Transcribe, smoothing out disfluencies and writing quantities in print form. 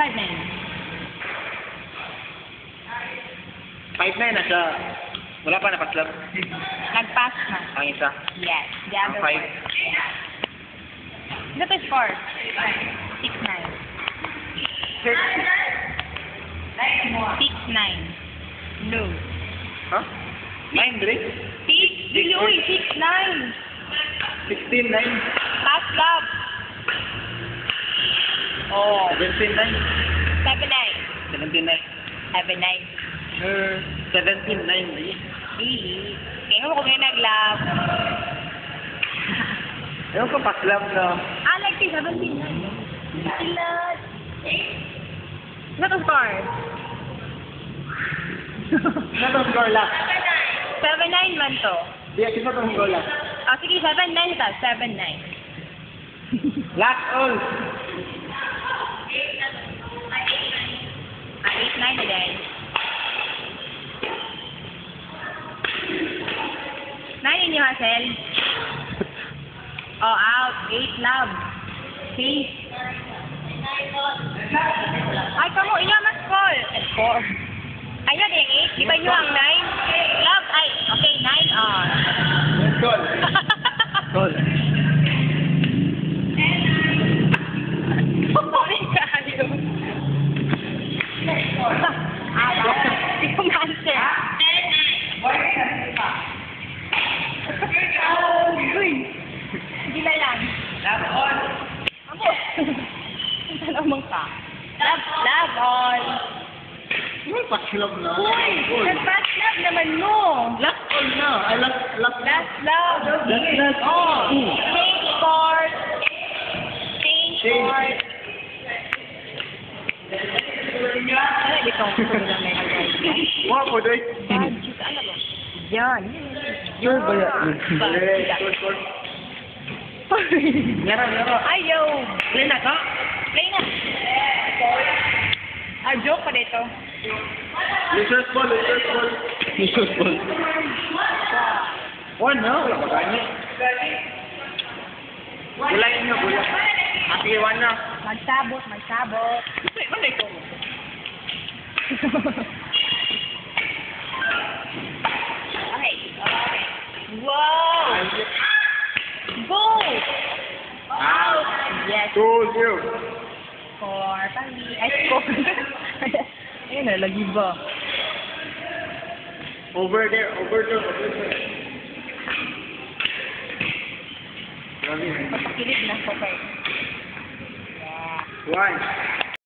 5-9. 5-9 na siya. Wala pa napaslap. Nag-pass na. Ang isa. Yes. The Ang other 5. one. Ito is 4. 6-9. 6-9. Blue. Ha? 9, Dre? 6. Blue. 6-9. 16-9. Pass love. Oh. 17-9. 7-9. 17-9. 7-9. 17-9. Really? Tingnan mo kung may nag-love. Ewan ko paslap na. Ah, like 17-9. Silat. Ano to score? Sino itong score last? 7-9 man to. Di, sino itong score last? Oh, sige, 7-9 ito. 7-9. Last all. 8-9 again. 9 in you, Hazel. Oh, out. 8 love. Please. Ay, kamu, inyo mas call. 4. Ayun, yung 8. Di ba nyo ang 9? Love, ay, okay, 9 on. Goal. Goal. Sorry, kayo. Hindi ko ma-answer. Hindi na lang. Love on. Amo. Ang tanong ka. Love on. Ano paslap na? Uy, nag-pass love naman mo. Last all na. Ay, last Last love. Last. Oh. Change court. Change court. Ano itong susunod na may nag-drive? Wow, po, Dre. Ano ba? Yan. Sure ba yan? Sure. Laro. Ayaw. Play na ka? Play na. Ah, joke pa dito. Research ball. One, no? Wala pa ganyan. Gulayin nyo, gulay. Sige, one na. Magsabot. Ano ikaw mo? Okay. Wow! Go! Out! Yes. 2-0. Score. Ay, score. Ayun na, lagi ba? Over there. Grabe. Papakilig na ko kayo. One.